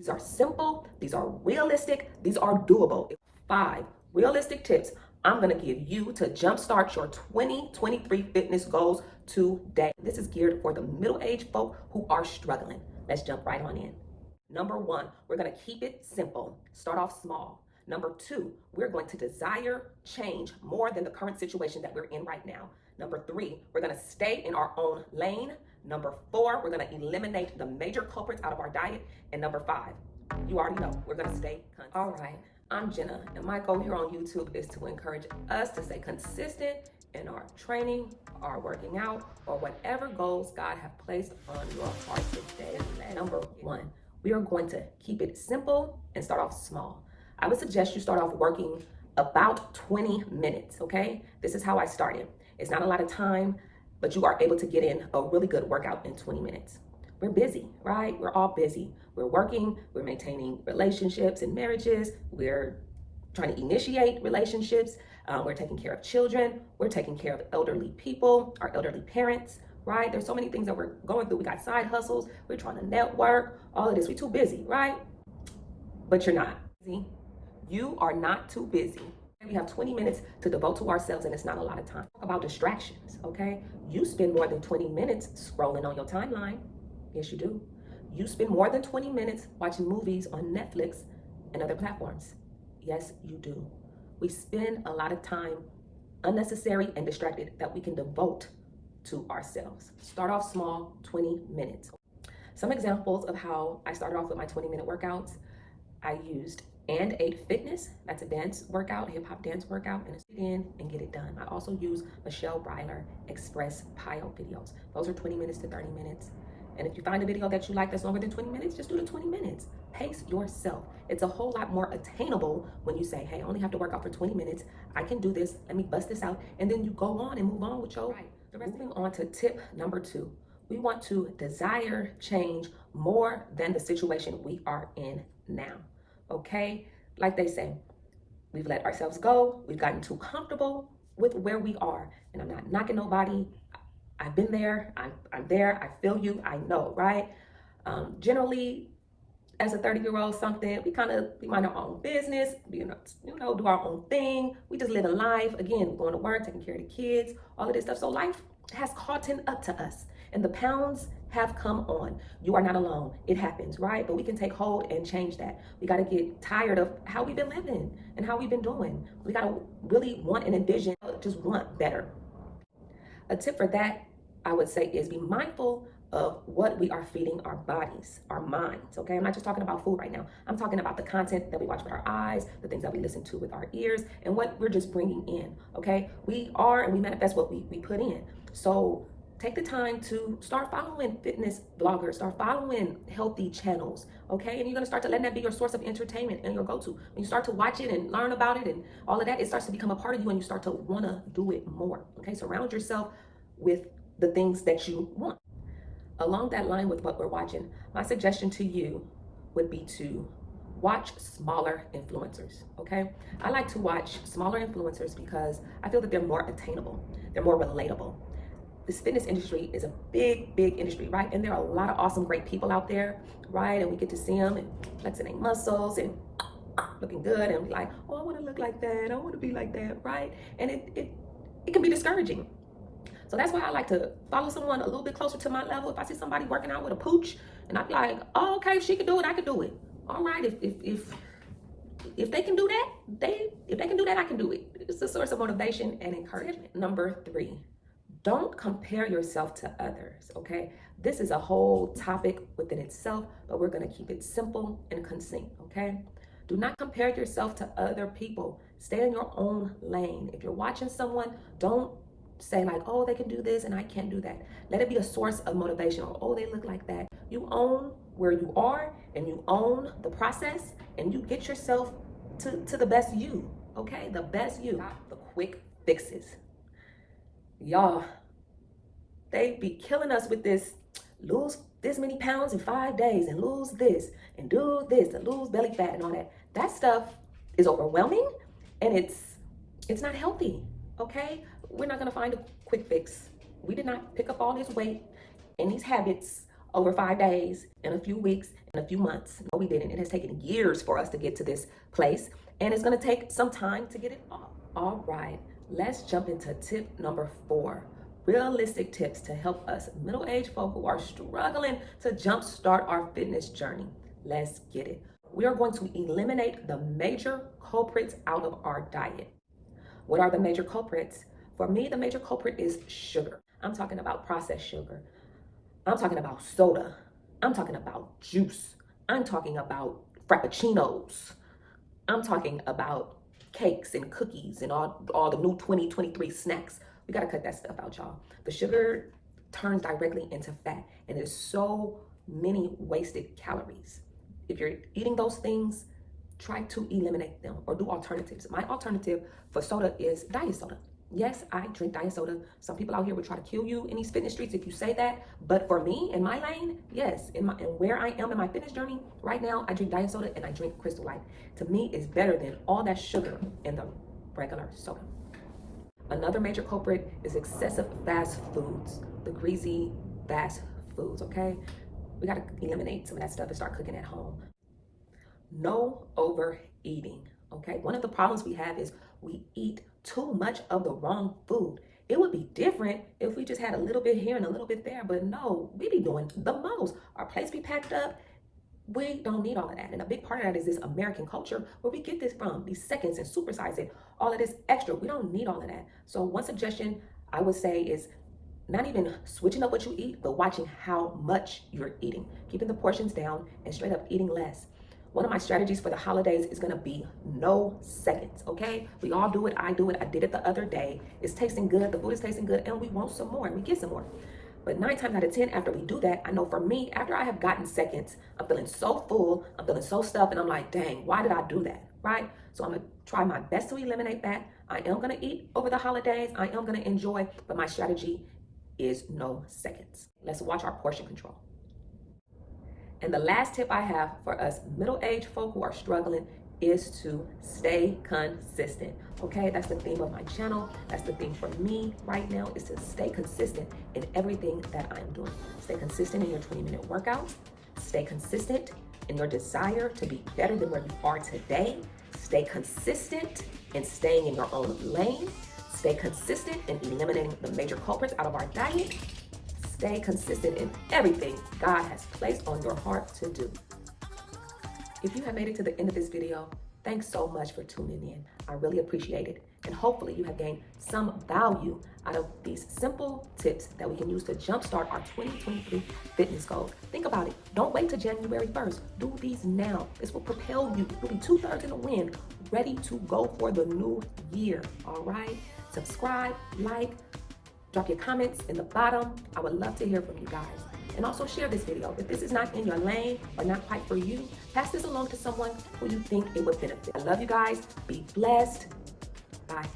These are simple, these are realistic, these are doable. 5 realistic tips I'm gonna give you to jumpstart your 2023 fitness goals today. This is geared for the middle-aged folk who are struggling. Let's jump right on in. Number 1, we're gonna keep it simple. Start off small. Number 2, we're going to desire change more than the current situation that we're in right now. Number 3, we're gonna stay in our own lane. Number 4, we're gonna eliminate the major culprits out of our diet. And number 5, you already know, we're gonna stay consistent. All right, I'm Jenna, and my goal here on YouTube is to encourage us to stay consistent in our training, our working out, or whatever goals God have placed on your heart today. Number 1, we are going to keep it simple and start off small. I would suggest you start off working about 20 minutes, okay? This is how I started. It's not a lot of time, but you are able to get in a really good workout in 20 minutes. We're busy, right? We're all busy. We're working, we're maintaining relationships and marriages, we're trying to initiate relationships, we're taking care of children, we're taking care of elderly people, our elderly parents, right? There's so many things that we're going through. We got side hustles, we're trying to network, all of this. We're too busy, right? But you're not. You are not too busy. We have 20 minutes to devote to ourselves, and it's not a lot of time. Talk about distractions, okay? You spend more than 20 minutes scrolling on your timeline. Yes, you do. You spend more than 20 minutes watching movies on Netflix and other platforms. Yes, you do. We spend a lot of time unnecessary and distracted that we can devote to ourselves. Start off small, 20 minutes. Some examples of how I started off with my 20-minute workouts. I used And8 Fitness, that's a dance workout, hip hop dance workout, and sit in and get it done. I also use Michelle Breiler Express Pile videos. Those are 20 minutes to 30 minutes. And if you find a video that you like that's longer than 20 minutes, just do the 20 minutes. Pace yourself. It's a whole lot more attainable when you say, hey, I only have to work out for 20 minutes. I can do this. Let me bust this out. And then you go on and move on with your life. Moving on to tip number 2. We want to desire change more than the situation we are in now. Okay? Like they say, we've let ourselves go. We've gotten too comfortable with where we are. And I'm not knocking nobody. I've been there. I'm there. I feel you. I know, right? Generally, as a 30-year-old something, we mind our own business, do our own thing. We just living life. Again, going to work, taking care of the kids, all of this stuff. So life has caught up to us, and the pounds have come on. You are not alone. It happens, right? But we can take hold and change that. We got to get tired of how we've been living and how we've been doing. We got to really want and envision, just want better. A tip for that, I would say, is be mindful of what we are feeding our bodies, our minds, okay? I'm not just talking about food right now. I'm talking about the content that we watch with our eyes, the things that we listen to with our ears, and what we're just bringing in, okay? We are and we manifest what we put in. So take the time to start following fitness bloggers, start following healthy channels, okay? And you're gonna start to let that be your source of entertainment and your go-to. When you start to watch it and learn about it and all of that, it starts to become a part of you and you start to wanna do it more, okay? Surround yourself with the things that you want. Along that line with what we're watching, my suggestion to you would be to watch smaller influencers, okay? I like to watch smaller influencers because I feel that they're more attainable, they're more relatable. This fitness industry is a big industry, right? And there are a lot of awesome, great people out there, right? And we get to see them and flexing their muscles and looking good and be like, oh, I wanna look like that, I wanna be like that, right? And it can be discouraging. So that's why I like to follow someone a little bit closer to my level. If I see somebody working out with a pooch, and I'd be like, oh, okay, if she can do it, I can do it. All right, if they can do that, if they can do that, I can do it. It's a source of motivation and encouragement. Number 3, don't compare yourself to others, okay? This is a whole topic within itself, but we're gonna keep it simple and succinct, okay? Do not compare yourself to other people. Stay in your own lane. If you're watching someone, don't say like, oh, they can do this and I can't do that. Let it be a source of motivation, or oh, they look like that. You own where you are and you own the process and you get yourself to the best you, okay? The best you. Not the quick fixes. Y'all, they be killing us with this, lose this many pounds in 5 days and lose this and do this and lose belly fat and all that. That stuff is overwhelming and it's not healthy, okay? We're not gonna find a quick fix. We did not pick up all this weight and these habits over 5 days and a few weeks in a few months. No, we didn't. It has taken years for us to get to this place, and it's going to take some time to get it off. All right, let's jump into tip number 4. Realistic tips to help us middle-aged folk who are struggling to jumpstart our fitness journey. Let's get it. We are going to eliminate the major culprits out of our diet. What are the major culprits? For me, the major culprit is sugar. I'm talking about processed sugar. I'm talking about soda. I'm talking about juice. I'm talking about frappuccinos. I'm talking about cakes and cookies and all the new 2023 snacks. We gotta cut that stuff out, y'all. The sugar turns directly into fat, and there's so many wasted calories. If you're eating those things, try to eliminate them or do alternatives. My alternative for soda is diet soda. Yes, I drink diet soda. Some people out here would try to kill you in these fitness streets if you say that. But for me, in my lane, yes, and where I am in my fitness journey right now, I drink diet soda and I drink Crystal Light. To me, it's better than all that sugar in the regular soda. Another major culprit is excessive fast foods, the greasy fast foods, okay? We gotta eliminate some of that stuff and start cooking at home. No overeating, okay? One of the problems we have is we eat too much of the wrong food. It would be different if we just had a little bit here and a little bit there, but no, we be doing the most. Our plates be packed up. We don't need all of that. And a big part of that is this American culture where we get this from, these seconds and supersize it, all of this extra. We don't need all of that. So one suggestion I would say is not even switching up what you eat, but watching how much you're eating, keeping the portions down and straight up eating less. One of my strategies for the holidays is gonna be no seconds, okay? We all do it, I do it, I did it the other day. It's tasting good, the food is tasting good, and we want some more, and we get some more. But 9 times out of 10, after we do that, I know for me, after I have gotten seconds, I'm feeling so full, I'm feeling so stuffed, and I'm like, dang, why did I do that, right? So I'm gonna try my best to eliminate that. I am gonna eat over the holidays, I am gonna enjoy, but my strategy is no seconds. Let's watch our portion control. And the last tip I have for us middle-aged folk who are struggling is to stay consistent. Okay, that's the theme of my channel. That's the theme for me right now, is to stay consistent in everything that I'm doing. Stay consistent in your 20-minute workout. Stay consistent in your desire to be better than where you are today. Stay consistent in staying in your own lane. Stay consistent in eliminating the major culprits out of our diet. Stay consistent in everything God has placed on your heart to do. If you have made it to the end of this video, thanks so much for tuning in. I really appreciate it. And hopefully you have gained some value out of these simple tips that we can use to jumpstart our 2023 fitness goals. Think about it. Don't wait till January 1st. Do these now. This will propel you. You'll be 2/3 in the wind, ready to go for the new year. All right? Subscribe, like, drop your comments in the bottom. I would love to hear from you guys. And also share this video. If this is not in your lane or not quite for you, pass this along to someone who you think it would benefit. I love you guys. Be blessed. Bye.